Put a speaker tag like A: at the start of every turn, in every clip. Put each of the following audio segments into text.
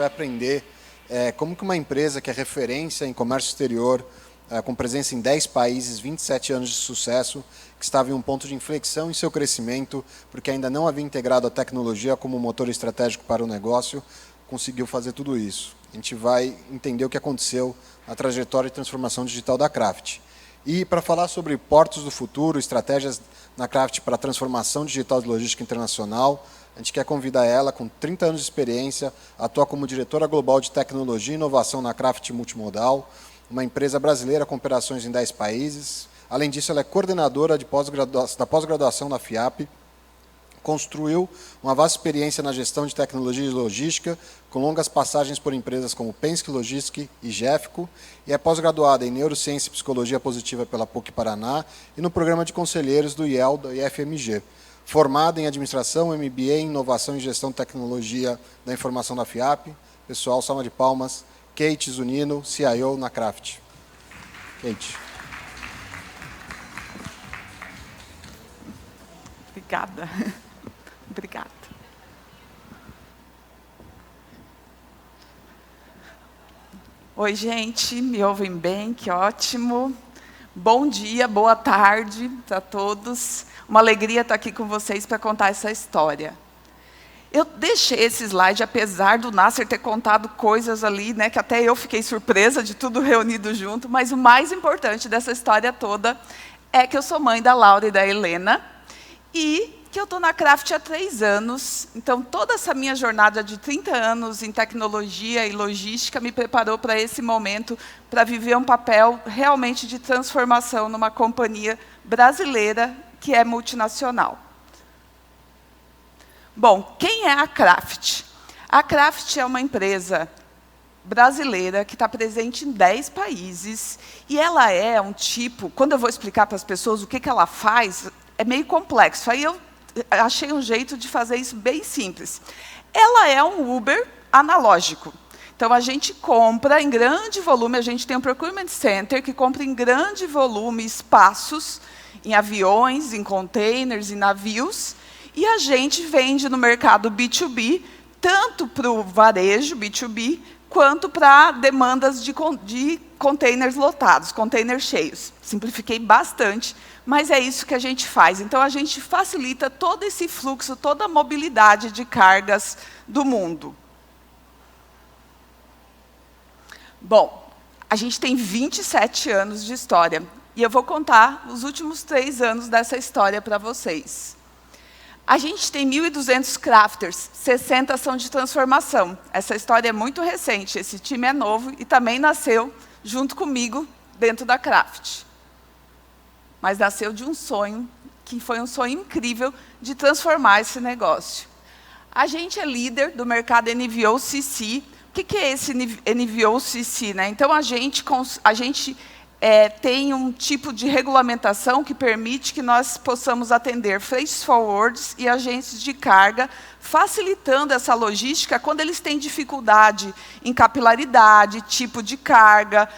A: vai aprender como que uma empresa que é referência em comércio exterior, com presença em 10 países, 27 anos de sucesso, que estava em um ponto de inflexão em seu crescimento, porque ainda não havia integrado a tecnologia como motor estratégico para o negócio, conseguiu fazer tudo isso. A gente vai entender o que aconteceu na trajetória de transformação digital da Craft. E para falar sobre portos do futuro, estratégias na Craft para a transformação digital de logística internacional, a gente quer convidar ela, com 30 anos de experiência, atua como diretora global de tecnologia e inovação na Craft Multimodal, uma empresa brasileira com operações em 10 países. Além disso, ela é coordenadora da pós-graduação da FIAP, construiu uma vasta experiência na gestão de tecnologia e logística, com longas passagens por empresas como Penske Logistics e Jeffco, e é pós-graduada em Neurociência e Psicologia Positiva pela PUC Paraná e no programa de conselheiros do IEL da IFMG. Formada em Administração, MBA em Inovação e Gestão de Tecnologia da Informação da FIAP. Pessoal, salva de palmas. Kate Zunino, CIO na Craft. Kate.
B: Obrigada. Obrigada. Oi, gente, me ouvem bem? Que ótimo. Bom dia, boa tarde para todos. Uma alegria estar aqui com vocês para contar essa história. Eu deixei esse slide, apesar do Nasser ter contado coisas ali, né, que até eu fiquei surpresa de tudo reunido junto, mas o mais importante dessa história toda é que eu sou mãe da Laura e da Helena, e que eu estou na Craft há 3 anos, então toda essa minha jornada de 30 anos em tecnologia e logística me preparou para esse momento, para viver um papel realmente de transformação numa companhia brasileira que é multinacional. Bom, quem é a Craft? A Craft é uma empresa brasileira que está presente em 10 países, e ela é um tipo, quando eu vou explicar para as pessoas o que ela faz, é meio complexo. Aí eu achei um jeito de fazer isso bem simples. Ela é um Uber analógico. Então, a gente compra em grande volume, a gente tem um procurement center que compra em grande volume espaços em aviões, em containers, em navios, e a gente vende no mercado B2B, tanto para o varejo B2B, quanto para demandas de containers lotados, containers cheios. Simplifiquei bastante, mas é isso que a gente faz. Então, a gente facilita todo esse fluxo, toda a mobilidade de cargas do mundo. Bom, a gente tem 27 anos de história, e eu vou contar os últimos 3 anos dessa história para vocês. A gente tem 1.200 crafters, 60 são de transformação. Essa história é muito recente, esse time é novo e também nasceu junto comigo dentro da Craft. Mas nasceu de um sonho, que foi um sonho incrível de transformar esse negócio. A gente é líder do mercado NVOCC. O que é esse NVOCC, né? Então, a gente tem um tipo de regulamentação que permite que nós possamos atender freight forwards e agentes de carga, facilitando essa logística quando eles têm dificuldade em capilaridade, tipo de carga,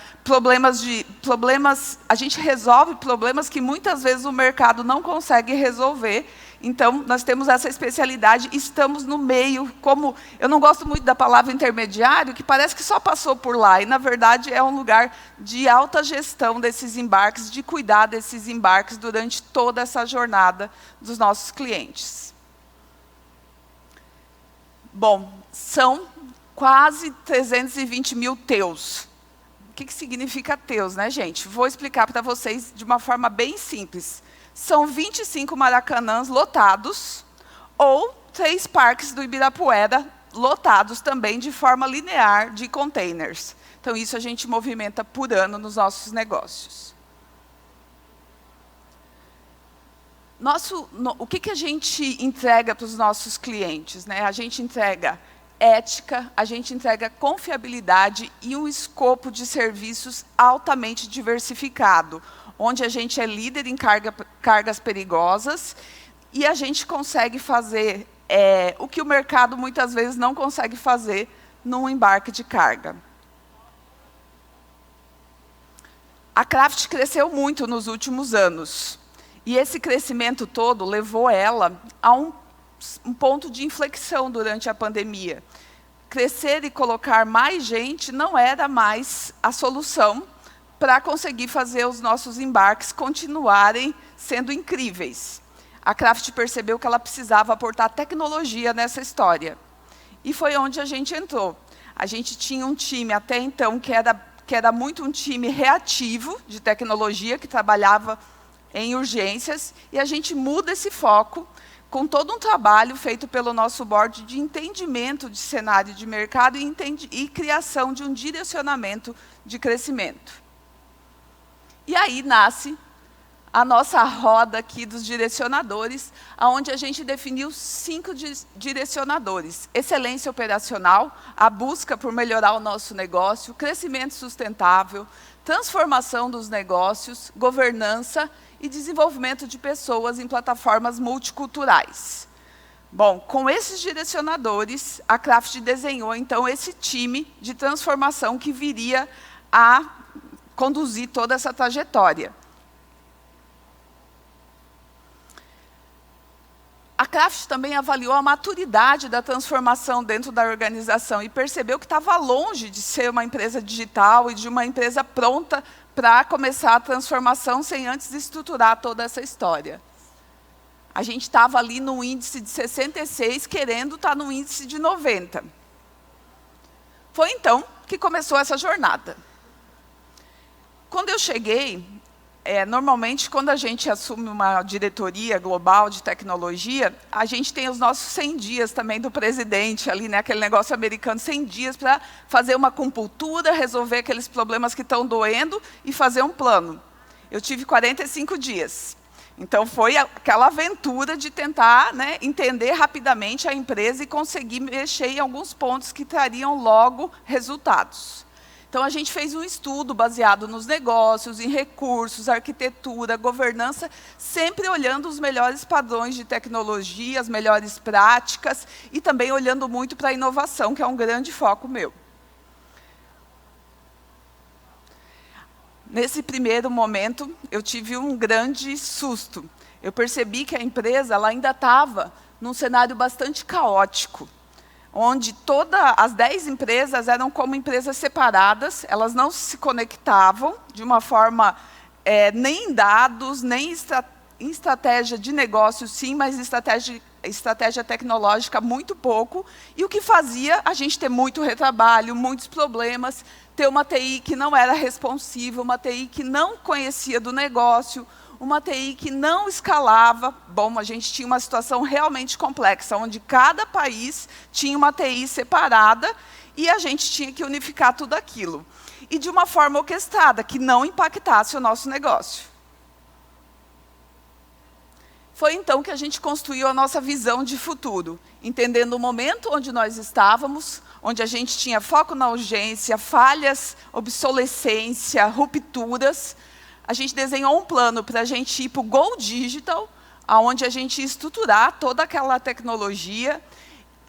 B: a gente resolve problemas que muitas vezes o mercado não consegue resolver. Então, nós temos essa especialidade, estamos no meio, como eu não gosto muito da palavra intermediário, que parece que só passou por lá, e, na verdade, é um lugar de alta gestão desses embarques, de cuidar desses embarques durante toda essa jornada dos nossos clientes. Bom, são quase 320 mil TEUs. O que significa TEUs, né, gente? Vou explicar para vocês de uma forma bem simples. São 25 Maracanãs lotados, ou 3 parques do Ibirapuera lotados também de forma linear de containers. Então, isso a gente movimenta por ano nos nossos negócios. O que a gente entrega para os nossos clientes, né? A gente entrega ética, a gente entrega confiabilidade e um escopo de serviços altamente diversificado, onde a gente é líder em cargas perigosas e a gente consegue fazer o que o mercado muitas vezes não consegue fazer num embarque de carga. A Craft cresceu muito nos últimos anos, e esse crescimento todo levou ela a um ponto de inflexão durante a pandemia. crescer e colocar mais gente não era mais a solução para conseguir fazer os nossos embarques continuarem sendo incríveis. A Craft percebeu que ela precisava aportar tecnologia nessa história. E foi onde a gente entrou. A gente tinha um time até então que era muito um time reativo de tecnologia, que trabalhava em urgências, e a gente muda esse foco com todo um trabalho feito pelo nosso board de entendimento de cenário de mercado e criação de um direcionamento de crescimento. E aí nasce a nossa roda aqui dos direcionadores, onde a gente definiu 5 direcionadores. Excelência operacional, a busca por melhorar o nosso negócio, crescimento sustentável, transformação dos negócios, governança e desenvolvimento de pessoas em plataformas multiculturais. Bom, com esses direcionadores, a Craft desenhou, então, esse time de transformação que viria a conduzir toda essa trajetória. A Craft também avaliou a maturidade da transformação dentro da organização e percebeu que estava longe de ser uma empresa digital e de uma empresa pronta para começar a transformação sem antes estruturar toda essa história. A gente estava ali no índice de 66, querendo estar no índice de 90. Foi então que começou essa jornada. Quando eu cheguei, normalmente, quando a gente assume uma diretoria global de tecnologia, a gente tem os nossos 100 dias também do presidente, ali, né, aquele negócio americano, 100 dias para fazer uma acupuntura, resolver aqueles problemas que estão doendo e fazer um plano. Eu tive 45 dias. Então, foi aquela aventura de tentar, né, entender rapidamente a empresa e conseguir mexer em alguns pontos que trariam logo resultados. Então, a gente fez um estudo baseado nos negócios, em recursos, arquitetura, governança, sempre olhando os melhores padrões de tecnologia, as melhores práticas, e também olhando muito para a inovação, que é um grande foco meu. Nesse primeiro momento, eu tive um grande susto. Eu percebi que a empresa ela ainda estava num cenário bastante caótico, onde todas as 10 empresas eram como empresas separadas, elas não se conectavam de uma forma, nem em dados, nem em estratégia de negócio, sim, mas estratégia tecnológica, muito pouco. E o que fazia a gente ter muito retrabalho, muitos problemas, ter uma TI que não era responsiva, uma TI que não conhecia do negócio, uma TI que não escalava. Bom, a gente tinha uma situação realmente complexa, onde cada país tinha uma TI separada e a gente tinha que unificar tudo aquilo. E de uma forma orquestrada, que não impactasse o nosso negócio. Foi então que a gente construiu a nossa visão de futuro, entendendo o momento onde nós estávamos, onde a gente tinha foco na urgência, falhas, obsolescência, rupturas. A gente desenhou um plano para a gente ir para o Go Digital, onde a gente ia estruturar toda aquela tecnologia.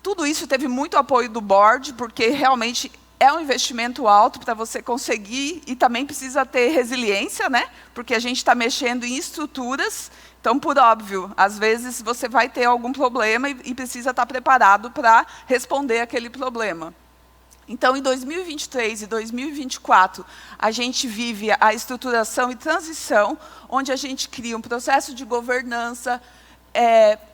B: Tudo isso teve muito apoio do board, porque realmente é um investimento alto para você conseguir, e também precisa ter resiliência, né? Porque a gente está mexendo em estruturas. Então, por óbvio, às vezes você vai ter algum problema e precisa estar preparado para responder aquele problema. Então, em 2023 e 2024, a gente vive a estruturação e transição, onde a gente cria um processo de governança,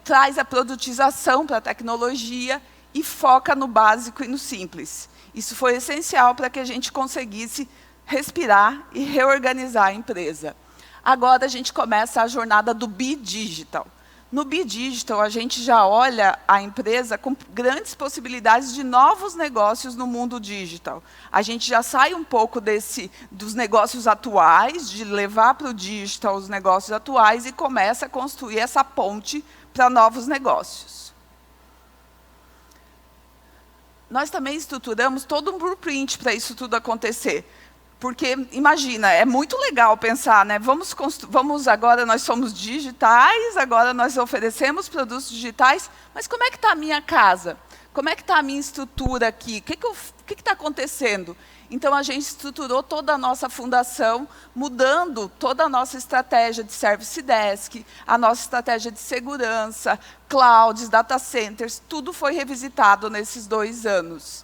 B: traz a produtização para a tecnologia e foca no básico e no simples. Isso foi essencial para que a gente conseguisse respirar e reorganizar a empresa. Agora, a gente começa a jornada do Bi-Digital. No Bi-Digital, a gente já olha a empresa com grandes possibilidades de novos negócios no mundo digital. A gente já sai um pouco dos negócios atuais, de levar para o digital os negócios atuais e começa a construir essa ponte para novos negócios. Nós também estruturamos todo um blueprint para isso tudo acontecer. Porque, imagina, é muito legal pensar, né? Agora nós somos digitais, agora nós oferecemos produtos digitais, mas como é que está a minha casa? Como é que está a minha estrutura aqui? O que está acontecendo? Então, a gente estruturou toda a nossa fundação, mudando toda a nossa estratégia de Service Desk, a nossa estratégia de segurança, clouds, data centers, tudo foi revisitado nesses 2 anos.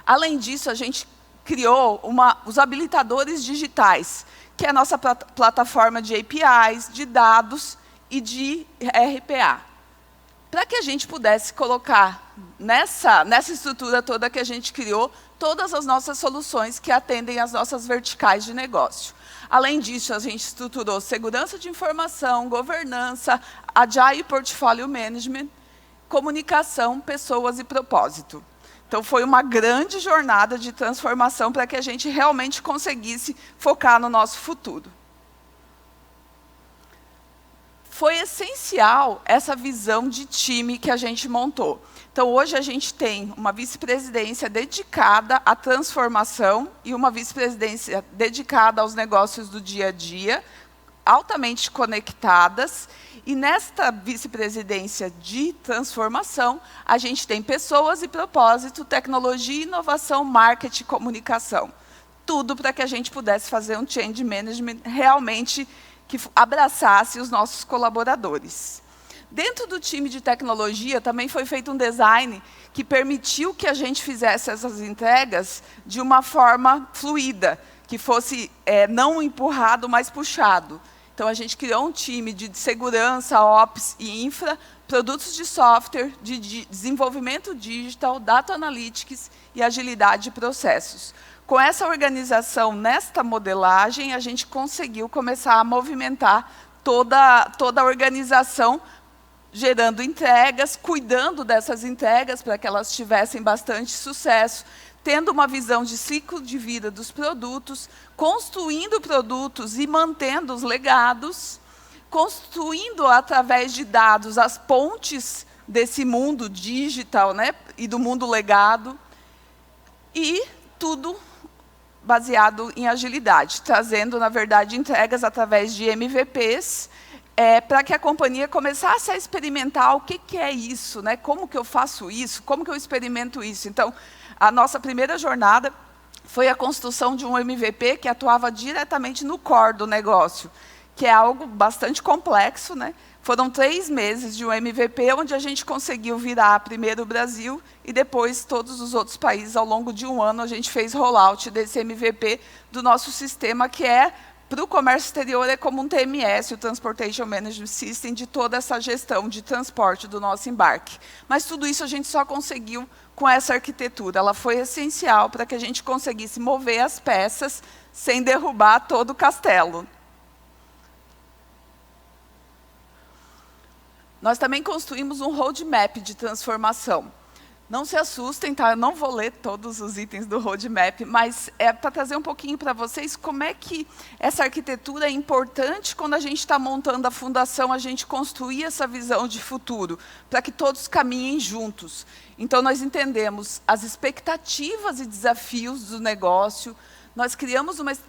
B: Além disso, a gente criou os habilitadores digitais, que é a nossa plataforma de APIs, de dados e de RPA. Para que a gente pudesse colocar nessa estrutura toda que a gente criou, todas as nossas soluções que atendem às nossas verticais de negócio. Além disso, a gente estruturou segurança de informação, governança, Agile Portfolio Management, comunicação, pessoas e propósito. Então, foi uma grande jornada de transformação para que a gente realmente conseguisse focar no nosso futuro. Foi essencial essa visão de time que a gente montou. Então, hoje a gente tem uma vice-presidência dedicada à transformação e uma vice-presidência dedicada aos negócios do dia a dia, altamente conectadas. E nesta vice-presidência de transformação, a gente tem pessoas e propósito, tecnologia, inovação, marketing e comunicação. Tudo para que a gente pudesse fazer um change management realmente que abraçasse os nossos colaboradores. Dentro do time de tecnologia, também foi feito um design que permitiu que a gente fizesse essas entregas de uma forma fluida, que fosse não empurrado, mas puxado. Então, a gente criou um time de segurança, Ops e Infra, produtos de software, de desenvolvimento digital, data analytics e agilidade de processos. Com essa organização, nesta modelagem, a gente conseguiu começar a movimentar toda a organização, gerando entregas, cuidando dessas entregas para que elas tivessem bastante sucesso, tendo uma visão de ciclo de vida dos produtos, construindo produtos e mantendo os legados, construindo através de dados as pontes desse mundo digital, né, e do mundo legado, e tudo baseado em agilidade, trazendo, na verdade, entregas através de MVPs, para que a companhia começasse a experimentar o que é isso, né? Como que eu faço isso, como que eu experimento isso. Então, a nossa primeira jornada foi a construção de um MVP que atuava diretamente no core do negócio, que é algo bastante complexo, né? Foram 3 meses de um MVP, onde a gente conseguiu virar primeiro o Brasil e depois todos os outros países. Ao longo de 1 ano, a gente fez rollout desse MVP do nosso sistema, que para o comércio exterior, é como um TMS, o Transportation Management System, de toda essa gestão de transporte do nosso embarque. Mas tudo isso a gente só conseguiu com essa arquitetura. Ela foi essencial para que a gente conseguisse mover as peças sem derrubar todo o castelo. Nós também construímos um roadmap de transformação. Não se assustem, tá? Eu não vou ler todos os itens do roadmap, mas é para trazer um pouquinho para vocês como é que essa arquitetura é importante quando a gente está montando a fundação, a gente construir essa visão de futuro, para que todos caminhem juntos. Então, nós entendemos as expectativas e desafios do negócio,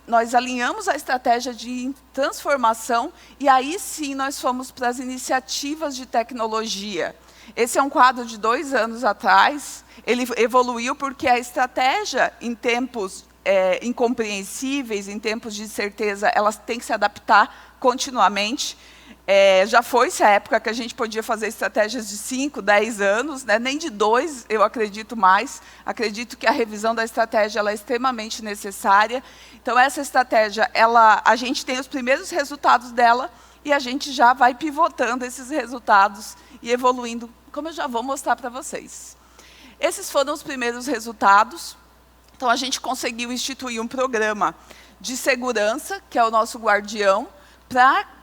B: nós alinhamos a estratégia de transformação e aí sim nós fomos para as iniciativas de tecnologia. Esse é um quadro de 2 anos atrás, ele evoluiu porque a estratégia, em tempos incompreensíveis, em tempos de incerteza, ela tem que se adaptar continuamente. Já foi-se a época que a gente podia fazer estratégias de 5, 10 anos, né? Nem de 2, eu acredito mais. Acredito que a revisão da estratégia ela é extremamente necessária. Então, essa estratégia, a gente tem os primeiros resultados dela e a gente já vai pivotando esses resultados e evoluindo, como eu já vou mostrar para vocês. Esses foram os primeiros resultados. Então, a gente conseguiu instituir um programa de segurança, que é o nosso guardião, para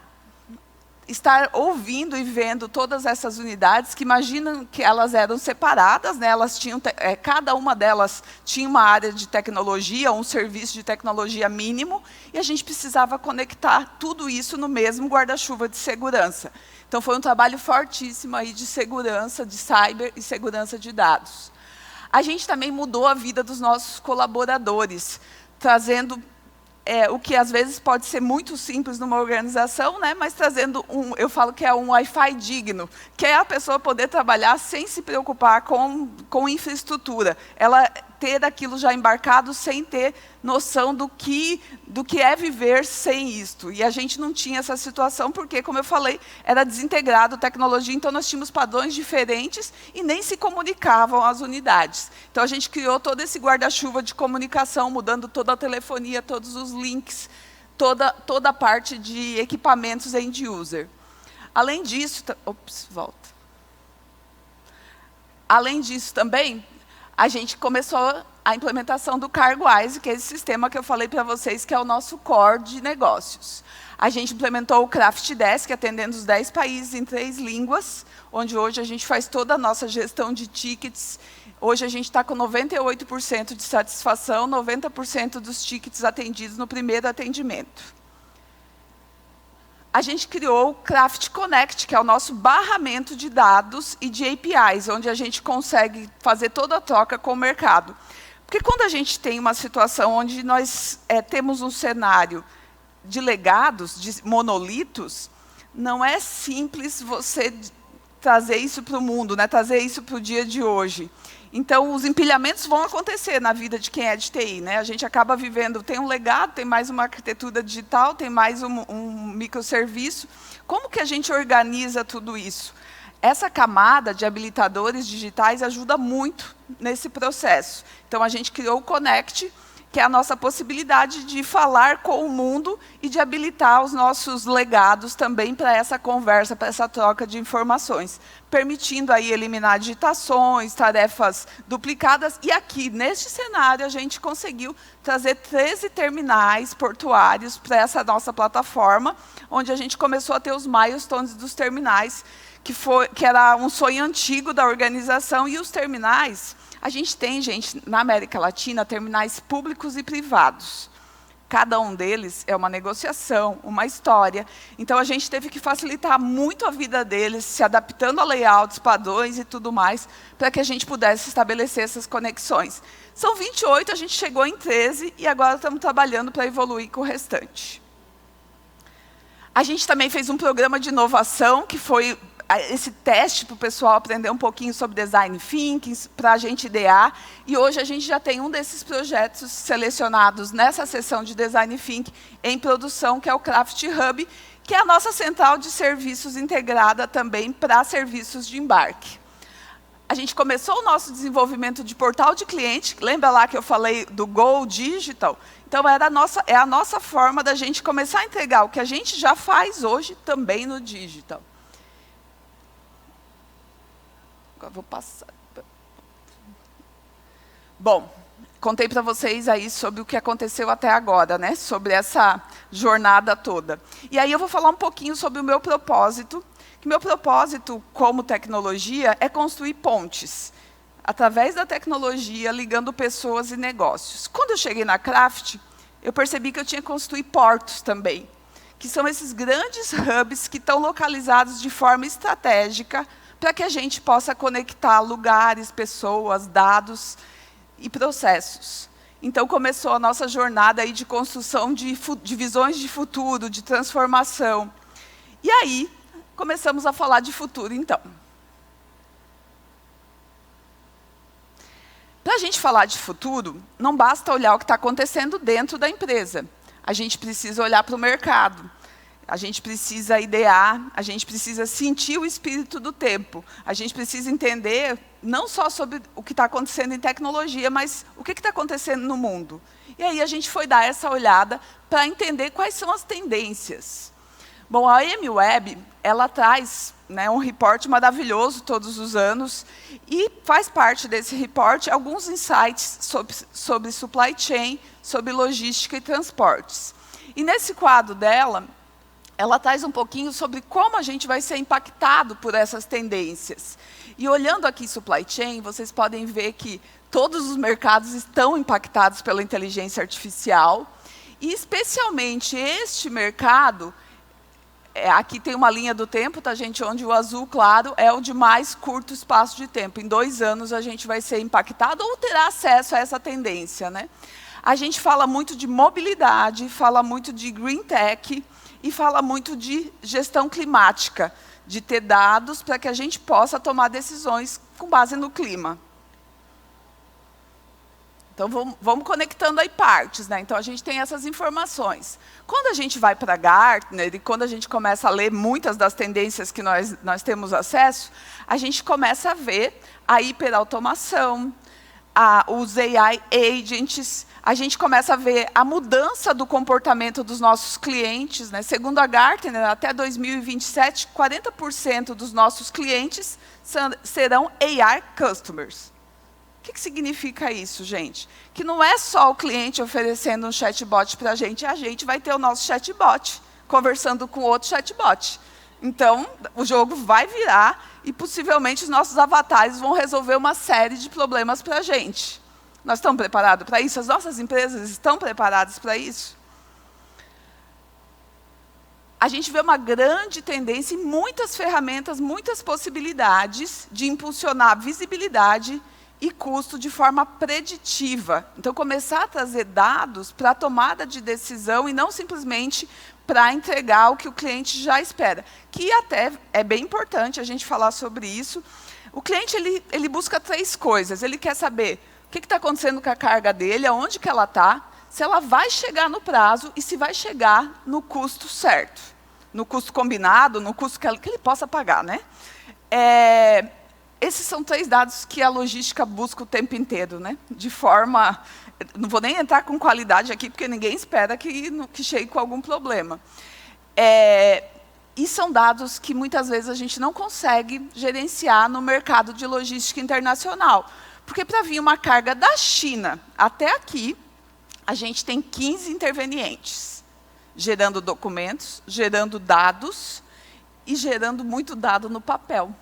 B: estar ouvindo e vendo todas essas unidades, que imaginam que elas eram separadas, né? Elas tinham, cada uma delas tinha uma área de tecnologia, um serviço de tecnologia mínimo, e a gente precisava conectar tudo isso no mesmo guarda-chuva de segurança. Então, foi um trabalho fortíssimo aí de segurança, de cyber e segurança de dados. A gente também mudou a vida dos nossos colaboradores, trazendo o que às vezes pode ser muito simples numa organização, né, mas trazendo eu falo que é um Wi-Fi digno, que é a pessoa poder trabalhar sem se preocupar com infraestrutura. Ela ter aquilo já embarcado sem ter noção do que é viver sem isto. E a gente não tinha essa situação porque, como eu falei, era desintegrado a tecnologia, então nós tínhamos padrões diferentes e nem se comunicavam as unidades. Então a gente criou todo esse guarda-chuva de comunicação, mudando toda a telefonia, todos os links, toda a parte de equipamentos end-user. Além disso, Além disso também, a gente começou a implementação do CargoWise, que é esse sistema que eu falei para vocês, que é o nosso core de negócios. A gente implementou o Craft Desk, atendendo os 10 países em 3 línguas, onde hoje a gente faz toda a nossa gestão de tickets. Hoje a gente está com 98% de satisfação, 90% dos tickets atendidos no primeiro atendimento. A gente criou o Craft Connect, que é o nosso barramento de dados e de APIs, onde a gente consegue fazer toda a troca com o mercado. Porque quando a gente tem uma situação onde nós temos um cenário de legados, de monolitos, não é simples você trazer isso para o mundo, né? Trazer isso para o dia de hoje. Então, os empilhamentos vão acontecer na vida de quem é de TI. Né? A gente acaba vivendo, tem um legado, tem mais uma arquitetura digital, tem mais um microserviço. Como que a gente organiza tudo isso? Essa camada de habilitadores digitais ajuda muito nesse processo. Então, a gente criou o Connect, que é a nossa possibilidade de falar com o mundo e de habilitar os nossos legados também para essa conversa, para essa troca de informações, permitindo aí eliminar digitações, tarefas duplicadas. E aqui, neste cenário, a gente conseguiu trazer 13 terminais portuários para essa nossa plataforma, onde a gente começou a ter os milestones dos terminais, que era um sonho antigo da organização, e os terminais. A gente tem, gente, na América Latina, terminais públicos e privados. Cada um deles é uma negociação, uma história. Então, a gente teve que facilitar muito a vida deles, se adaptando a layouts, padrões e tudo mais, para que a gente pudesse estabelecer essas conexões. São 28, a gente chegou em 13, e agora estamos trabalhando para evoluir com o restante. A gente também fez um programa de inovação, que foi esse teste para o pessoal aprender um pouquinho sobre design thinking, para a gente idear. E hoje a gente já tem um desses projetos selecionados nessa sessão de design thinking em produção, que é o Craft Hub, que é a nossa central de serviços integrada também para serviços de embarque. A gente começou o nosso desenvolvimento de portal de cliente. Lembra lá que eu falei do Go Digital? Então, é a nossa forma da gente começar a entregar o que a gente já faz hoje também no digital. Agora vou passar. Bom, contei para vocês aí sobre o que aconteceu até agora, né? Sobre essa jornada toda. E aí eu vou falar um pouquinho sobre o meu propósito. Que meu propósito como tecnologia é construir pontes, através da tecnologia, ligando pessoas e negócios. Quando eu cheguei na Craft, eu percebi que eu tinha que construir portos também, que são esses grandes hubs que estão localizados de forma estratégica, para que a gente possa conectar lugares, pessoas, dados e processos. Então, começou a nossa jornada aí de construção de visões de futuro, de transformação. E aí, começamos a falar de futuro, então. Para a gente falar de futuro, não basta olhar o que está acontecendo dentro da empresa. A gente precisa olhar para o mercado. A gente precisa idear, a gente precisa sentir o espírito do tempo. A gente precisa entender não só sobre o que está acontecendo em tecnologia, mas o que está acontecendo no mundo. E aí a gente foi dar essa olhada para entender quais são as tendências. Bom, a AMWeb, ela traz, né, um report maravilhoso todos os anos, e faz parte desse report alguns insights sobre supply chain, sobre logística e transportes. E nesse quadro dela, ela traz um pouquinho sobre como a gente vai ser impactado por essas tendências. E olhando aqui supply chain, vocês podem ver que todos os mercados estão impactados pela inteligência artificial, e especialmente este mercado, aqui tem uma linha do tempo, tá, gente, onde o azul claro é o de mais curto espaço de tempo. Em 2 anos a gente vai ser impactado ou terá acesso a essa tendência, né? A gente fala muito de mobilidade, fala muito de green tech, e fala muito de gestão climática, de ter dados para que a gente possa tomar decisões com base no clima. Então, vamos conectando aí partes, né? Então, a gente tem essas informações. Quando a gente vai para Gartner e quando a gente começa a ler muitas das tendências que nós temos acesso, a gente começa a ver a hiperautomação, os AI agents, a gente começa a ver a mudança do comportamento dos nossos clientes, né? Segundo a Gartner, até 2027, 40% dos nossos clientes serão AI customers. O que significa isso, gente? Que não é só o cliente oferecendo um chatbot para a gente vai ter o nosso chatbot conversando com outro chatbot. Então, o jogo vai virar e possivelmente os nossos avatares vão resolver uma série de problemas para a gente. Nós estamos preparados para isso? As nossas empresas estão preparadas para isso? A gente vê uma grande tendência em muitas ferramentas, muitas possibilidades de impulsionar a visibilidade e custo de forma preditiva. Então, começar a trazer dados para a tomada de decisão e não simplesmente para entregar o que o cliente já espera. Que até é bem importante a gente falar sobre isso. O cliente ele busca 3 coisas. Ele quer saber o que está acontecendo com a carga dele, aonde que ela está, se ela vai chegar no prazo e se vai chegar no custo certo. No custo combinado, no custo que ele possa pagar, né? Esses são 3 dados que a logística busca o tempo inteiro, né? De forma... Não vou nem entrar com qualidade aqui, porque ninguém espera que chegue com algum problema. E são dados que, muitas vezes, a gente não consegue gerenciar no mercado de logística internacional. Porque, para vir uma carga da China até aqui, a gente tem 15 intervenientes, gerando documentos, gerando dados e gerando muito dado no papel.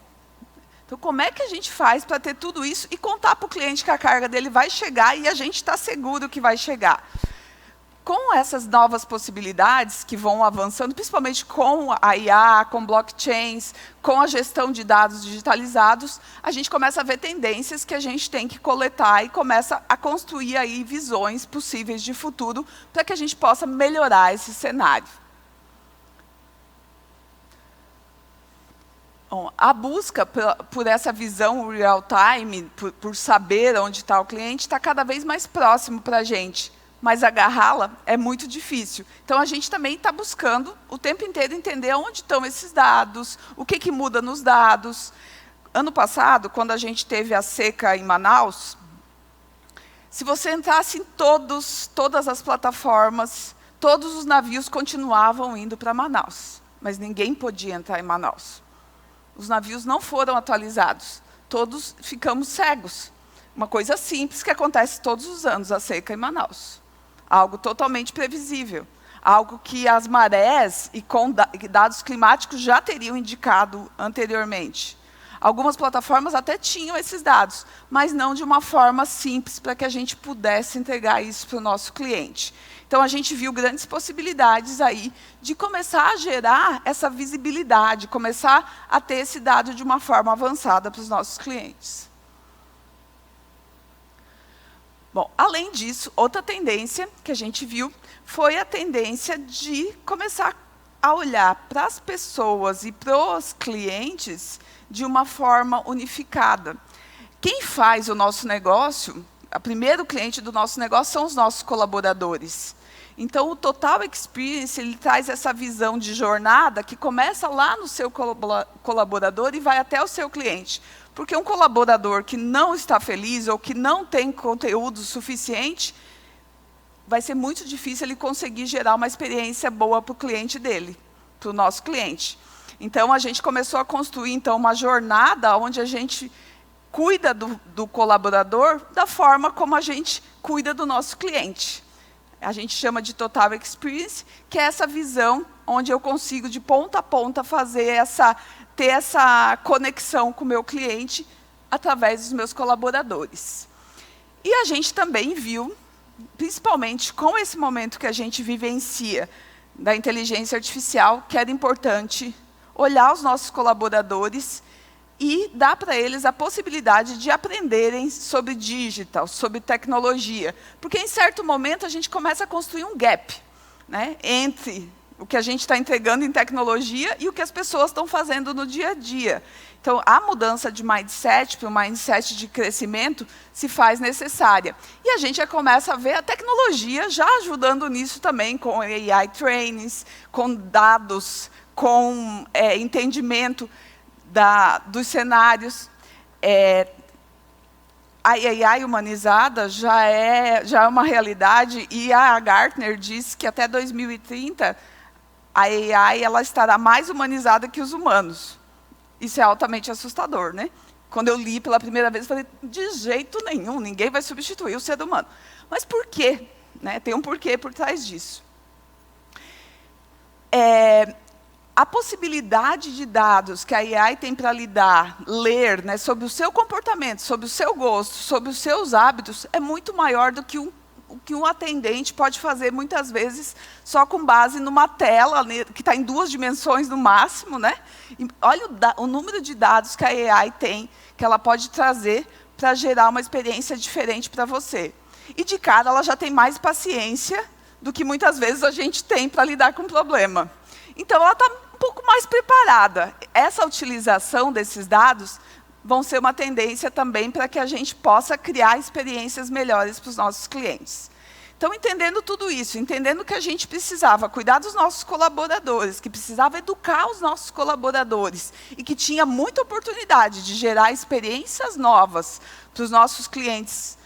B: Então, como é que a gente faz para ter tudo isso e contar para o cliente que a carga dele vai chegar e a gente está seguro que vai chegar? Com essas novas possibilidades que vão avançando, principalmente com a IA, com blockchains, com a gestão de dados digitalizados, a gente começa a ver tendências que a gente tem que coletar e começa a construir aí visões possíveis de futuro para que a gente possa melhorar esse cenário. Bom, a busca por essa visão real-time, por saber onde está o cliente, está cada vez mais próximo para a gente, mas agarrá-la é muito difícil. Então, a gente também está buscando o tempo inteiro entender onde estão esses dados, o que muda nos dados. Ano passado, quando a gente teve a seca em Manaus, se você entrasse em todas as plataformas, todos os navios continuavam indo para Manaus, mas ninguém podia entrar em Manaus. Os navios não foram atualizados. Todos ficamos cegos. Uma coisa simples que acontece todos os anos, a seca em Manaus. Algo totalmente previsível. Algo que as marés e com dados climáticos já teriam indicado anteriormente. Algumas plataformas até tinham esses dados, mas não de uma forma simples para que a gente pudesse entregar isso para o nosso cliente. Então, a gente viu grandes possibilidades aí de começar a gerar essa visibilidade, começar a ter esse dado de uma forma avançada para os nossos clientes. Bom, além disso, outra tendência que a gente viu foi a tendência de começar a olhar para as pessoas e para os clientes de uma forma unificada. Quem faz o nosso negócio, o primeiro cliente do nosso negócio são os nossos colaboradores. Então, o Total Experience ele traz essa visão de jornada que começa lá no seu colaborador e vai até o seu cliente. Porque um colaborador que não está feliz ou que não tem conteúdo suficiente, vai ser muito difícil ele conseguir gerar uma experiência boa para o cliente dele, para o nosso cliente. Então, a gente começou a construir então, uma jornada onde a gente cuida do colaborador da forma como a gente cuida do nosso cliente. A gente chama de Total Experience, que é essa visão onde eu consigo, de ponta a ponta, ter essa conexão com o meu cliente através dos meus colaboradores. E a gente também viu, principalmente com esse momento que a gente vivencia da inteligência artificial, que era importante olhar os nossos colaboradores e dar para eles a possibilidade de aprenderem sobre digital, sobre tecnologia. Porque, em certo momento, a gente começa a construir um gap, né, entre o que a gente está entregando em tecnologia e o que as pessoas estão fazendo no dia a dia. Então, a mudança de mindset para um mindset de crescimento se faz necessária. E a gente já começa a ver a tecnologia já ajudando nisso também, com AI trainings, com dados, com entendimento dos cenários. A AI humanizada já é uma realidade, e a Gartner diz que até 2030 a AI ela estará mais humanizada que os humanos. Isso é altamente assustador, né? Quando eu li pela primeira vez, eu falei, de jeito nenhum, ninguém vai substituir o ser humano. Mas por quê? Né? Tem um porquê por trás disso. A possibilidade de dados que a AI tem para ler, né, sobre o seu comportamento, sobre o seu gosto, sobre os seus hábitos, é muito maior do que o que um atendente pode fazer, muitas vezes, só com base numa tela, né, que está em 2 dimensões no máximo. Né? E olha o número de dados que a AI tem, que ela pode trazer para gerar uma experiência diferente para você. E, de cara, ela já tem mais paciência do que, muitas vezes, a gente tem para lidar com o problema. Então, ela está um pouco mais preparada. Essa utilização desses dados vão ser uma tendência também para que a gente possa criar experiências melhores para os nossos clientes. Então, entendendo tudo isso, entendendo que a gente precisava cuidar dos nossos colaboradores, que precisava educar os nossos colaboradores e que tinha muita oportunidade de gerar experiências novas para os nossos clientes,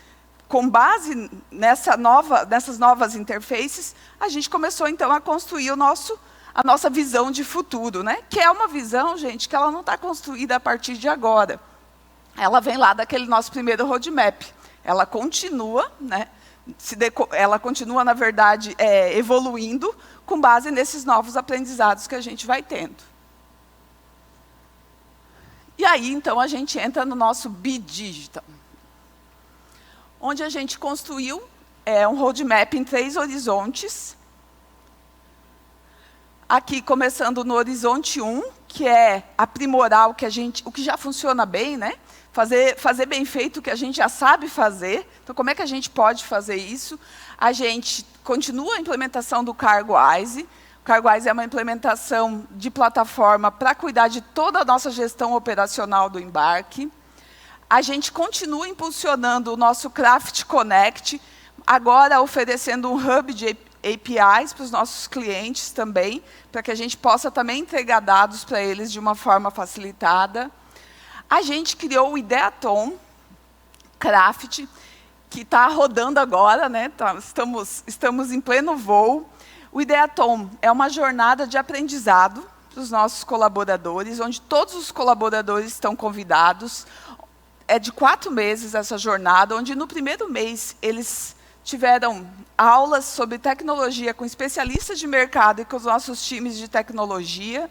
B: com base nessas novas interfaces, a gente começou, então, a construir a nossa visão de futuro, né? Que é uma visão, gente, que ela não está construída a partir de agora. Ela vem lá daquele nosso primeiro roadmap. Ela continua, né? Ela continua, na verdade, evoluindo com base nesses novos aprendizados que a gente vai tendo. E aí, então, a gente entra no nosso Be Digital, onde a gente construiu um roadmap em 3 horizontes. Aqui, começando no horizonte 1, que é aprimorar o que já funciona bem, né? Fazer bem feito o que a gente já sabe fazer. Então, como é que a gente pode fazer isso? A gente continua a implementação do CargoWise. O CargoWise é uma implementação de plataforma para cuidar de toda a nossa gestão operacional do embarque. A gente continua impulsionando o nosso Craft Connect, agora oferecendo um hub de APIs para os nossos clientes também, para que a gente possa também entregar dados para eles de uma forma facilitada. A gente criou o Ideatom Craft, que está rodando agora, né? Estamos em pleno voo. O Ideatom é uma jornada de aprendizado para os nossos colaboradores, onde todos os colaboradores estão convidados. É de 4 meses essa jornada, onde no primeiro mês eles tiveram aulas sobre tecnologia com especialistas de mercado e com os nossos times de tecnologia.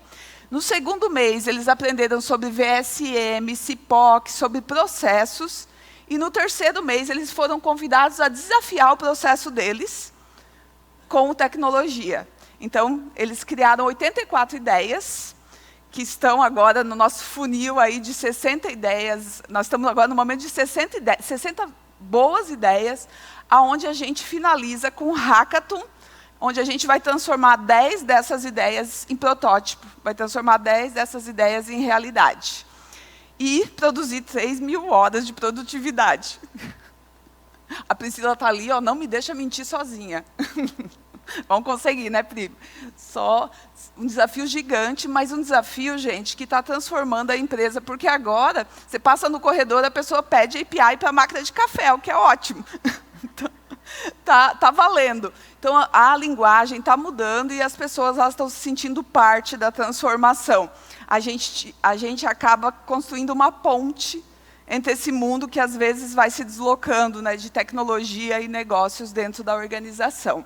B: No segundo mês, eles aprenderam sobre VSM, CIPOC, sobre processos. E no terceiro mês, eles foram convidados a desafiar o processo deles com tecnologia. Então, eles criaram 84 ideias, que estão agora no nosso funil aí de 60 ideias. Nós estamos agora no momento de 60 boas ideias, onde a gente finaliza com um hackathon, onde a gente vai transformar 10 dessas ideias em protótipo, vai transformar 10 dessas ideias em realidade. E produzir 3.000 horas de produtividade. A Priscila está ali, ó, não me deixa mentir sozinha. Vamos conseguir, né, Pri? Só um desafio gigante, mas um desafio, gente, que está transformando a empresa, porque agora, você passa no corredor, a pessoa pede API para a máquina de café, o que é ótimo. Então, tá valendo. Então, a linguagem está mudando e as pessoas estão se sentindo parte da transformação. A gente acaba construindo uma ponte entre esse mundo que, às vezes, vai se deslocando, né, de tecnologia e negócios dentro da organização.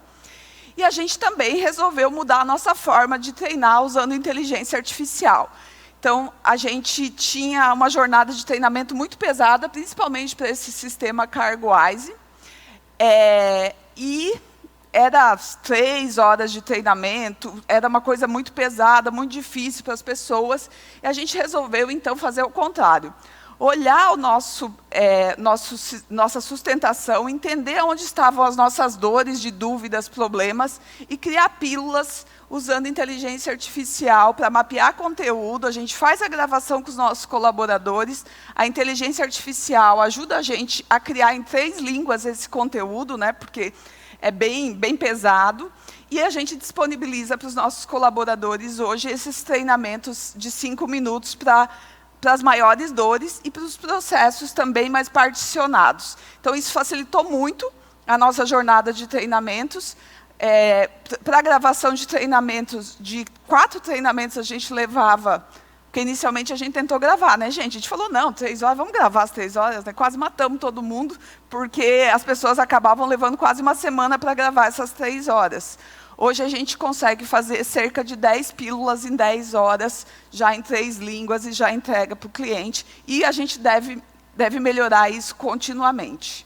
B: E a gente também resolveu mudar a nossa forma de treinar usando inteligência artificial. Então, a gente tinha uma jornada de treinamento muito pesada, principalmente para esse sistema CargoWise. E era 3 horas de treinamento, era uma coisa muito pesada, muito difícil para as pessoas. E a gente resolveu, então, fazer o contrário. olhar nossa sustentação, entender onde estavam as nossas dores, de dúvidas, problemas, e criar pílulas usando inteligência artificial para mapear conteúdo. A gente faz a gravação com os nossos colaboradores, a inteligência artificial ajuda a gente a criar em 3 línguas esse conteúdo, né, porque é bem pesado, e a gente disponibiliza para os nossos colaboradores hoje esses treinamentos de 5 minutos para as maiores dores e para os processos também mais particionados. Então, isso facilitou muito a nossa jornada de treinamentos. Para a gravação de treinamentos, de 4 treinamentos a gente levava, porque inicialmente a gente tentou gravar, né, gente? A gente falou, não, 3 horas, vamos gravar as 3 horas, né? Quase matamos todo mundo, porque as pessoas acabavam levando quase uma semana para gravar essas 3 horas. Hoje a gente consegue fazer cerca de 10 pílulas em 10 horas, já em 3 línguas, e já entrega para o cliente. E a gente deve melhorar isso continuamente.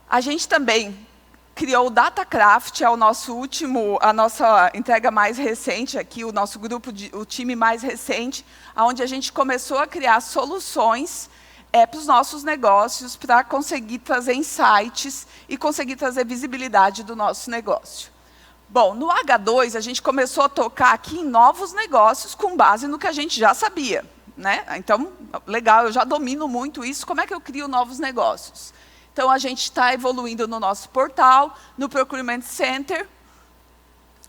B: A gente também criou o DataCraft, é a nossa entrega mais recente aqui, o nosso grupo, o time mais recente, onde a gente começou a criar soluções para os nossos negócios, para conseguir trazer insights e conseguir trazer visibilidade do nosso negócio. Bom, no H2, a gente começou a tocar aqui em novos negócios com base no que a gente já sabia, né? Então, legal, eu já domino muito isso. Como é que eu crio novos negócios? Então, a gente está evoluindo no nosso portal, no Procurement Center,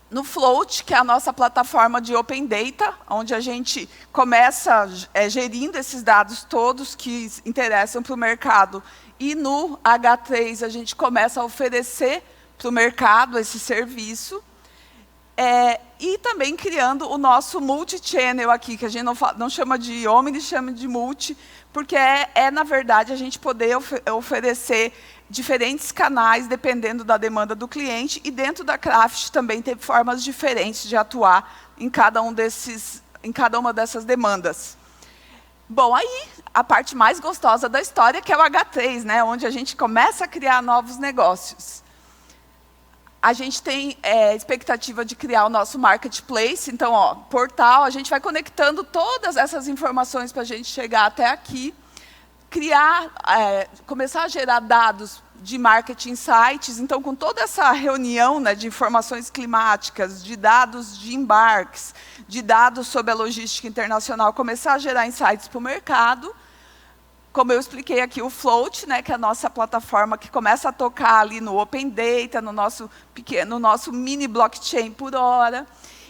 B: no Float, que é a nossa plataforma de Open Data, onde a gente começa gerindo esses dados todos que interessam para o mercado. E no H3, a gente começa a oferecer para o mercado esse serviço, e também criando o nosso multi-channel aqui, que a gente não chama de omni, chama de multi, porque na verdade, a gente poder oferecer diferentes canais, dependendo da demanda do cliente, e dentro da Craft também tem formas diferentes de atuar em cada uma dessas demandas. Bom, aí, a parte mais gostosa da história, que é o H3, né, onde a gente começa a criar novos negócios. A gente tem expectativa de criar o nosso marketplace. Então, portal, a gente vai conectando todas essas informações para a gente chegar até aqui, começar a gerar dados de marketing sites. Então, com toda essa reunião, né, de informações climáticas, de dados de embarques, de dados sobre a logística internacional, começar a gerar insights para o mercado. Como eu expliquei aqui, o Float, né, que é a nossa plataforma que começa a tocar ali no Open Data, no nosso mini blockchain por hora.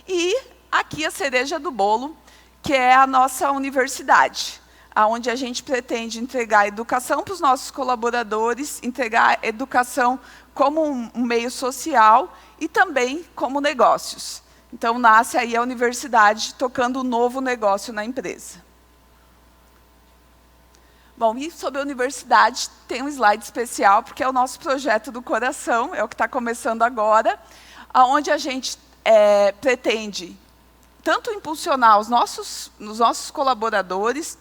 B: E aqui a cereja do bolo, que é a nossa universidade, onde a gente pretende entregar educação para os nossos colaboradores, entregar educação como um meio social e também como negócios. Então, nasce aí a universidade tocando um novo negócio na empresa. Bom, e sobre a universidade, tem um slide especial, porque é o nosso projeto do coração, é o que está começando agora, onde a gente pretende tanto impulsionar os nossos colaboradores,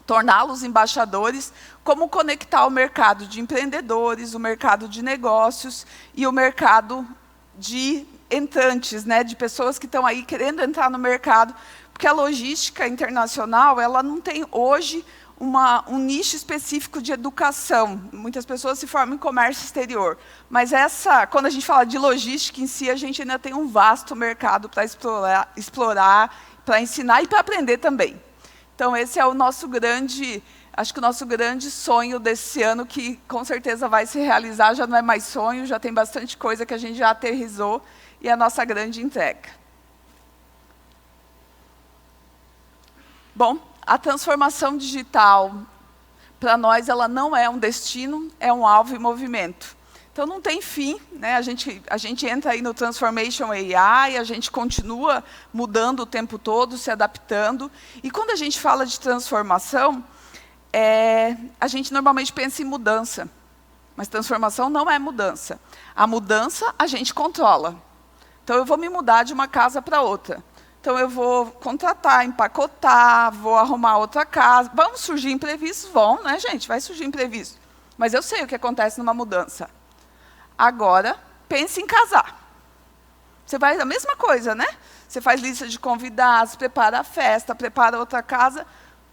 B: torná-los embaixadores, como conectar o mercado de empreendedores, o mercado de negócios e o mercado de entrantes, né, de pessoas que estão aí querendo entrar no mercado, porque a logística internacional, ela não tem hoje um nicho específico de educação. Muitas pessoas se formam em comércio exterior. Mas quando a gente fala de logística em si, a gente ainda tem um vasto mercado para explorar, para ensinar e para aprender também. Então, esse é o nosso acho que o nosso grande sonho desse ano, que com certeza vai se realizar, já não é mais sonho, já tem bastante coisa que a gente já aterrissou, e é a nossa grande entrega. Bom, a transformação digital, para nós, ela não é um destino, é um alvo em movimento. Então, não tem fim, né? A gente entra aí no Transformation AI, a gente continua mudando o tempo todo, se adaptando. E quando a gente fala de transformação, a gente normalmente pensa em mudança. Mas transformação não é mudança. A mudança, a gente controla. Então, eu vou me mudar de uma casa para outra. Então, eu vou contratar, empacotar, vou arrumar outra casa. Vão surgir imprevistos? Vão, né, gente? Vai surgir imprevisto. Mas eu sei o que acontece numa mudança. Agora, pense em casar. Você faz a mesma coisa, né? Você faz lista de convidados, prepara a festa, prepara outra casa.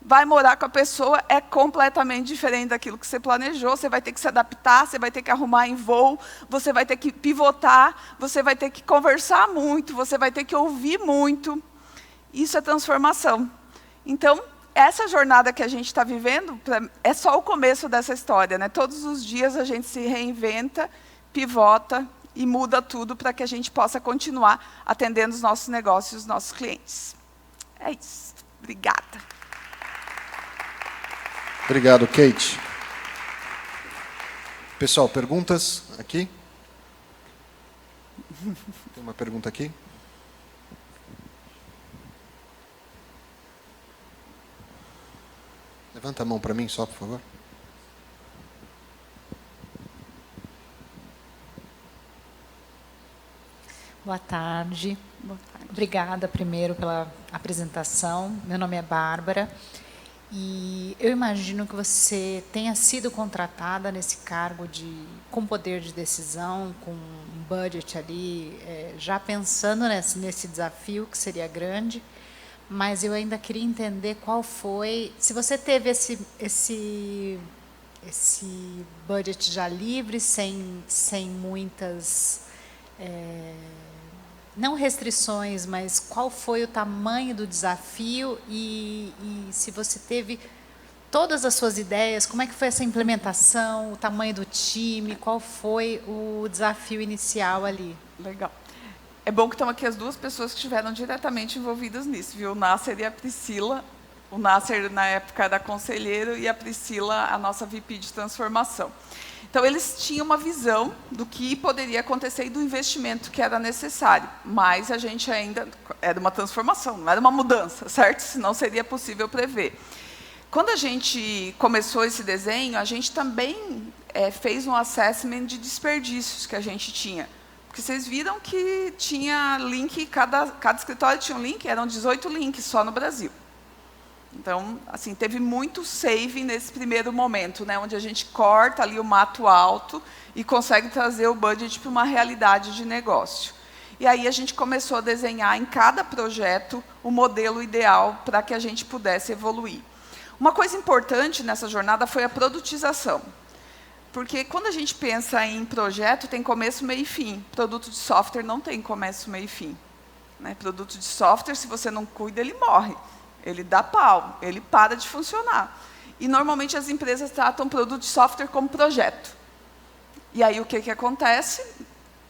B: vai morar com a pessoa, é completamente diferente daquilo que você planejou, você vai ter que se adaptar, você vai ter que arrumar em voo, você vai ter que pivotar, você vai ter que conversar muito, você vai ter que ouvir muito. Isso é transformação. Então, essa jornada que a gente está vivendo é só o começo dessa história, né? Todos os dias a gente se reinventa, pivota e muda tudo para que a gente possa continuar atendendo os nossos negócios e os nossos clientes. É isso. Obrigada.
A: Obrigado, Kate. Pessoal, perguntas aqui? Tem uma pergunta aqui? Levanta a mão para mim só, por favor.
C: Boa tarde.
B: Boa tarde.
C: Obrigada primeiro pela apresentação. Meu nome é Bárbara. E eu imagino que você tenha sido contratada nesse cargo com poder de decisão, com um budget ali, já pensando nesse desafio que seria grande, mas eu ainda queria entender qual foi, se você teve esse budget já livre, sem muitas, não restrições, mas qual foi o tamanho do desafio e se você teve todas as suas ideias, como é que foi essa implementação, o tamanho do time, qual foi o desafio inicial ali?
B: Legal. É bom que estão aqui as duas pessoas que estiveram diretamente envolvidas nisso, viu? O Nasser e a Priscila. O Nasser, na época, era conselheiro e a Priscila, a nossa VP de transformação. Então, eles tinham uma visão do que poderia acontecer e do investimento que era necessário, mas a gente ainda... Era uma transformação, não era uma mudança, certo? Senão seria possível prever. Quando a gente começou esse desenho, a gente também fez um assessment de desperdícios que a gente tinha. Porque vocês viram que tinha link, cada escritório tinha um link, eram 18 links só no Brasil. Então, assim, teve muito saving nesse primeiro momento, né, onde a gente corta ali o mato alto e consegue trazer o budget para uma realidade de negócio. E aí a gente começou a desenhar em cada projeto o modelo ideal para que a gente pudesse evoluir. Uma coisa importante nessa jornada foi a produtização. Porque quando a gente pensa em projeto, tem começo, meio e fim. Produto de software não tem começo, meio e fim. Né? Produto de software, se você não cuida, ele morre. Ele dá pau, ele para de funcionar. E, normalmente, as empresas tratam produto de software como projeto. E aí, o que acontece?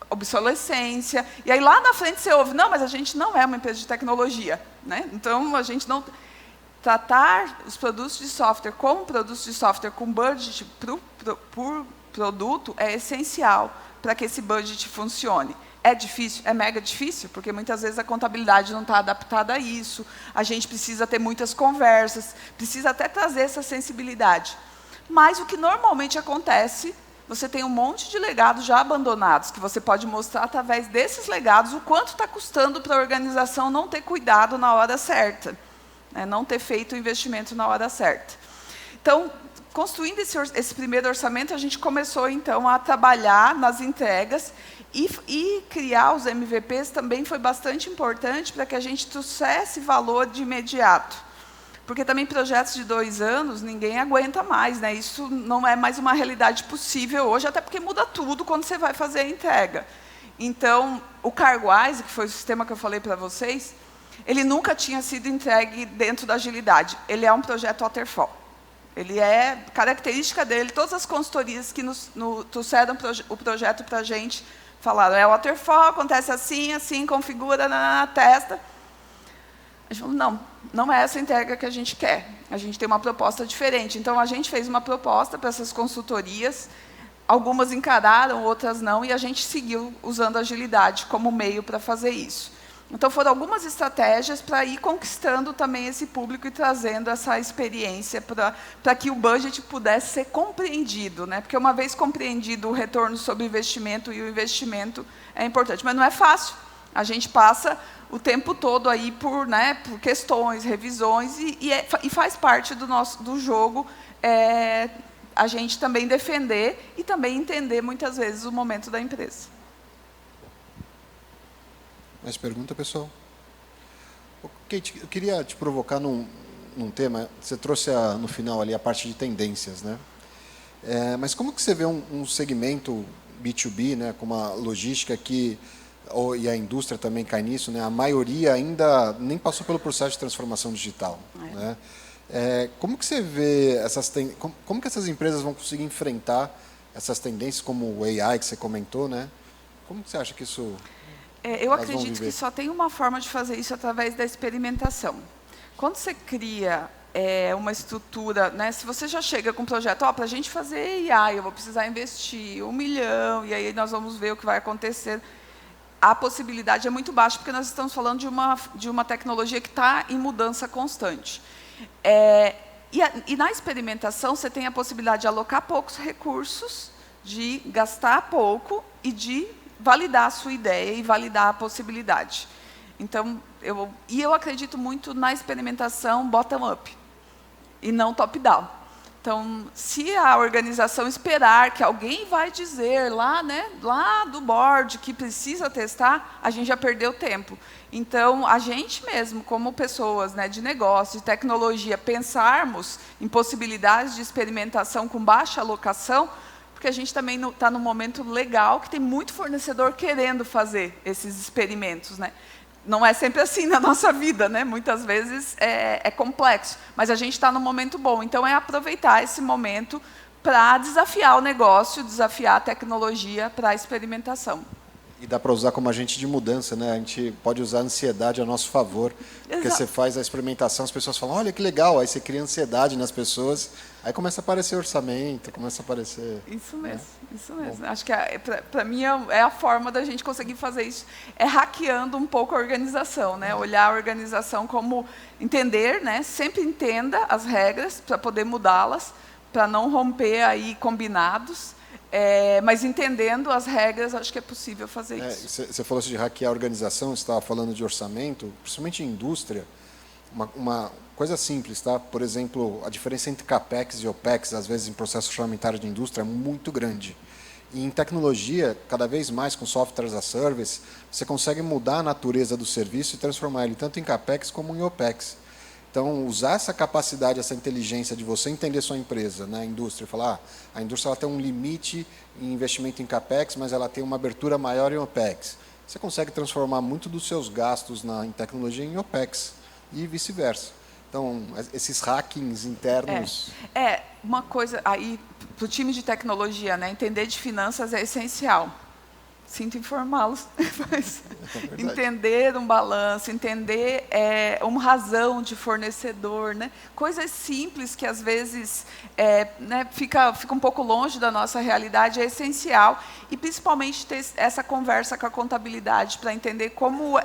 B: Obsolescência. E aí, lá na frente, você ouve, não, mas a gente não é uma empresa de tecnologia. Né? Então, a gente não... Tratar os produtos de software como produtos de software com budget por produto é essencial para que esse budget funcione. É difícil? É mega difícil, porque muitas vezes a contabilidade não está adaptada a isso, a gente precisa ter muitas conversas, precisa até trazer essa sensibilidade. Mas o que normalmente acontece, você tem um monte de legados já abandonados, que você pode mostrar através desses legados o quanto está custando para a organização não ter cuidado na hora certa, né, não ter feito o investimento na hora certa. Então, construindo esse primeiro orçamento, a gente começou, então, a trabalhar nas entregas e criar os MVPs também foi bastante importante para que a gente trouxesse valor de imediato. Porque também projetos de 2 anos, ninguém aguenta mais, né? Isso não é mais uma realidade possível hoje, até porque muda tudo quando você vai fazer a entrega. Então, o CarWise, que foi o sistema que eu falei para vocês, ele nunca tinha sido entregue dentro da agilidade. Ele é um projeto waterfall. Ele é, característica dele, todas as consultorias que trouxeram o projeto para a gente, falaram, é waterfall, acontece assim, assim, configura, testa. A gente falou, não é essa entrega que a gente quer. A gente tem uma proposta diferente. Então, a gente fez uma proposta para essas consultorias, algumas encararam, outras não, e a gente seguiu usando a agilidade como meio para fazer isso. Então, foram algumas estratégias para ir conquistando também esse público e trazendo essa experiência para que o budget pudesse ser compreendido, né? Porque, uma vez compreendido o retorno sobre o investimento, e o investimento é importante. Mas não é fácil. A gente passa o tempo todo aí por questões, revisões, e faz parte do jogo a gente também defender e também entender, muitas vezes, o momento da empresa.
A: Mais pergunta, pessoal? Kate, eu queria te provocar num tema, você trouxe no final ali a parte de tendências, né? Mas como que você vê um segmento B2B, né, como a logística e a indústria também cai nisso, né? A maioria ainda nem passou pelo processo de transformação digital, né? Como que você vê como que essas empresas vão conseguir enfrentar essas tendências como o AI que você comentou, né? Como que você acha que isso
B: eu acredito que só tem uma forma de fazer isso através da experimentação. Quando você cria uma estrutura, né, se você já chega com um projeto, para a gente fazer AI, eu vou precisar investir 1 milhão, e aí nós vamos ver o que vai acontecer. A possibilidade é muito baixa, porque nós estamos falando de uma tecnologia que está em mudança constante. E na experimentação, você tem a possibilidade de alocar poucos recursos, de gastar pouco e de validar a sua ideia e validar a possibilidade. Então, eu acredito muito na experimentação bottom-up e não top-down. Então, se a organização esperar que alguém vai dizer lá do board que precisa testar, a gente já perdeu tempo. Então, a gente mesmo, como pessoas, né, de negócio, de tecnologia, pensarmos em possibilidades de experimentação com baixa alocação, porque a gente também está num momento legal que tem muito fornecedor querendo fazer esses experimentos, né? Não é sempre assim na nossa vida, né? Muitas vezes é complexo, mas a gente está num momento bom. Então, é aproveitar esse momento para desafiar o negócio, desafiar a tecnologia para a experimentação.
A: E dá para usar como agente de mudança, né? A gente pode usar a ansiedade a nosso favor, porque você faz a experimentação, as pessoas falam, olha que legal, aí você cria ansiedade nas pessoas, aí começa a aparecer orçamento, começa a aparecer...
B: Isso mesmo, né? Isso mesmo.
A: Bom.
B: Acho que, para mim, é a forma da gente conseguir fazer isso, hackeando um pouco a organização, né? Olhar a organização como entender, né? Sempre entenda as regras para poder mudá-las, para não romper aí combinados, mas entendendo as regras, acho que é possível fazer isso.
A: Você falou de hackear a organização, você estava falando de orçamento, principalmente em indústria, uma coisa simples, tá? Por exemplo, a diferença entre CAPEX e OPEX, às vezes em processo orçamentário de indústria, é muito grande. E em tecnologia, cada vez mais com software as a service, você consegue mudar a natureza do serviço e transformar ele tanto em CAPEX como em OPEX. Então, usar essa capacidade, essa inteligência de você entender sua empresa, né, a indústria, falar, a indústria ela tem um limite em investimento em CAPEX, mas ela tem uma abertura maior em OPEX. Você consegue transformar muito dos seus gastos em tecnologia em OPEX e vice-versa. Então, esses hackings internos...
B: Uma coisa, aí, para o time de tecnologia, né, entender de finanças é essencial. Sinto informá-los, mas entender um balanço, entender uma razão de fornecedor, né? Coisas simples que às vezes né, fica um pouco longe da nossa realidade, é essencial, e principalmente ter essa conversa com a contabilidade para entender como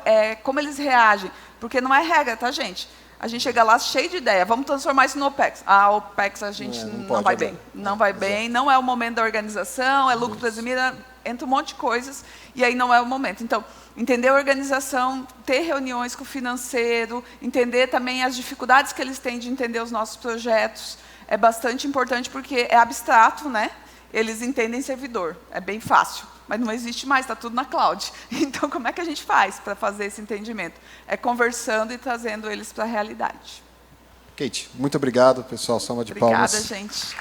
B: eles reagem, porque não é regra, tá, gente? A gente chega lá cheio de ideia, vamos transformar isso no OPEX. OPEX a gente não vai bem. Não vai bem, não é o momento da organização, é lucro presumido, entra um monte de coisas, e aí não é o momento. Então, entender a organização, ter reuniões com o financeiro, entender também as dificuldades que eles têm de entender os nossos projetos, é bastante importante, porque é abstrato, né? Eles entendem servidor, é bem fácil, mas não existe mais, está tudo na cloud. Então, como é que a gente faz para fazer esse entendimento? É conversando e trazendo eles para a realidade.
A: Kate, muito obrigado, pessoal. Salva de palmas.
B: Obrigada, gente.